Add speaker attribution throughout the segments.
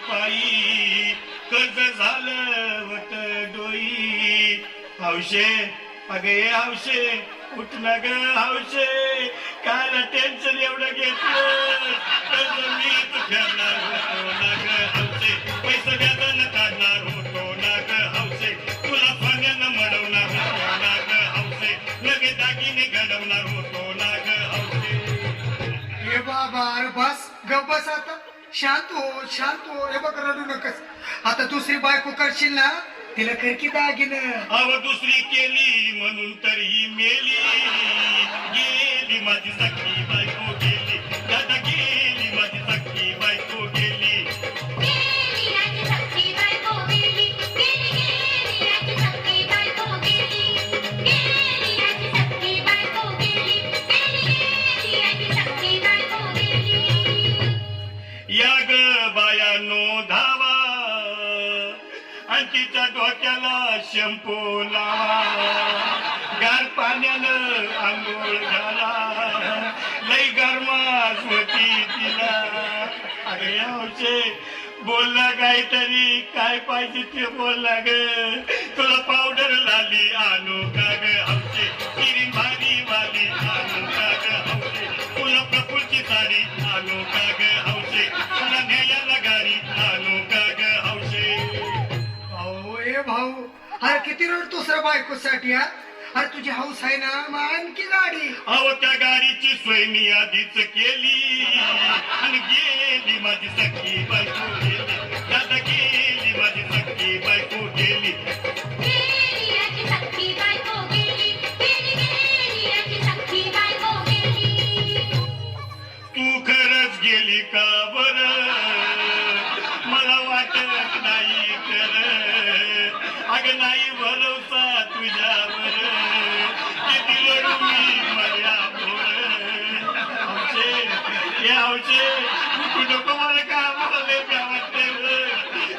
Speaker 1: पायी कर्ज झालं होत डोई. हौशे अगे हौशे उठ ना ग हौशे, काल टेन्शन एवढं घेतलं कर्ज मीच फेडणार होतो ना ग हौशे, पैसे व्याजानं काढणार होतो ना ग हौशे, तुला सोन्यानं मडवणार होतो ना ग हौशे, लगे दागिने घडवणार होतो ना ग हौशे.
Speaker 2: हे बाबा अरे बस गप बस आता, शांत हो. हे बघ रडू नकस. आता दुसरी बायको करशील ना तिला कर की दागिनं.
Speaker 1: अव दुसरी केली म्हणून तर ही मेली, गेली माझी सखी बायको गेली, दादा गेली माझी सखी बायको गेली. या ग बायानो धावा आणि तिच्या डोक्याला शॅम्पू लावा, गार पाण्यानं आंघोळ घाला, लई गरमास होती तिला. अरे हौशे बोलला काहीतरी, काय पाहिजे ते बोलला ग, तुला पावडर लाली आणू का ग हौशे, किरीन भारी वाली आणू का ग हौशे, तुला प्रफुलची साडी आणू का ग हौशे, तुला न्यायाला गाडी आणू का ग हौशे.
Speaker 2: भाऊ ए भाऊ अरे किती रडतोस रे बायकोसाठी हा. अरे तुझी हौस आहे ना मग आणखी गाडी.
Speaker 1: अहो त्या गाडीची सोय मी आधीच केली आणि गेली माझी सखी बायको गेली, दादा गेली माझी सखी बायको गेली. तू खरंच गेली का बर, मला वाटत नाही कर, अग नाही भरोसा तुझ्यावर, किती लढू मी माझ्यावर. हौशे हे हौशे तू नको मला का बोलले का वाटते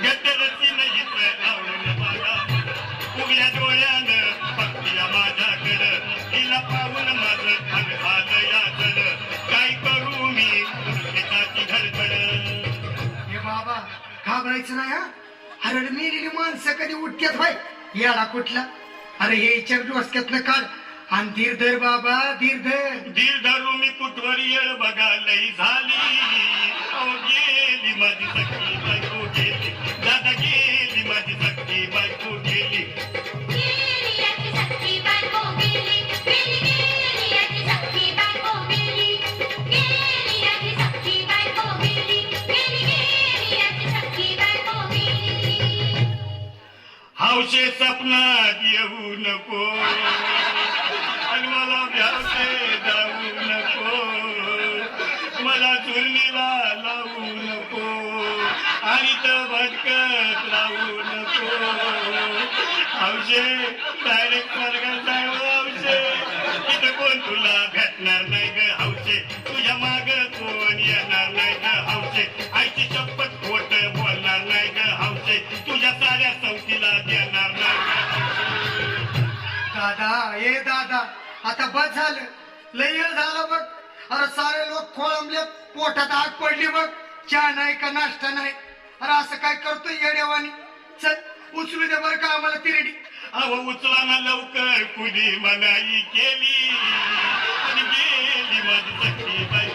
Speaker 1: गट्टरची नाही आवडून माझा, उघड्या डोळ्यानं बघतीया माझ्याकडं, तिला पाहून माझं अग झालं याचल, काय करू मी त्याची धडधड.
Speaker 2: हे बाबा घाबरायचं नाही हा. अरे मेलेली माणसं कधी उठक्यात व्हाय याला कुठला. अरे हे विचार डोसक्यातनं काढ आणि धीर धर बाबा धीर धर.
Speaker 1: धीर धरू मी कुठवर येळ बघा लई झाली, अहो गेली माझी सखी बायको गेली, दादा गेली माझी सखी बायको गेली. हौशे सपनात येऊ नको आणि मला भ्यावते जाऊ नको, मला चुरणीला लावू नको आणि तर भटकत राहू नको. हौशे डायरेक्ट स्वर्गात जाऊ हौशे, तिथं कोण तुला भेटणार नाही ग हौशे, तुझ्या माग कोण येणार नाही ग हौशे, आईची शपथ खोट बोलणार नाही ग हौशे, तुझ्या साऱ्या चौकीला देणार नाही ग हौशे.
Speaker 2: दादा ए दादा आता बस झालं, लय वेळ झाला बघ. अरे सारे लोक खोळंबले, पोटात आग पडली बघ, चहा नाही का नाश्ता नाही. अरे असं काय करतोय येड्यावानी. चल उचलू दे बरं का आम्हाला तिरडी.
Speaker 1: अहो उचला ना लवकर, कुणी मनाई केली आणि गेली माझी सखी बाई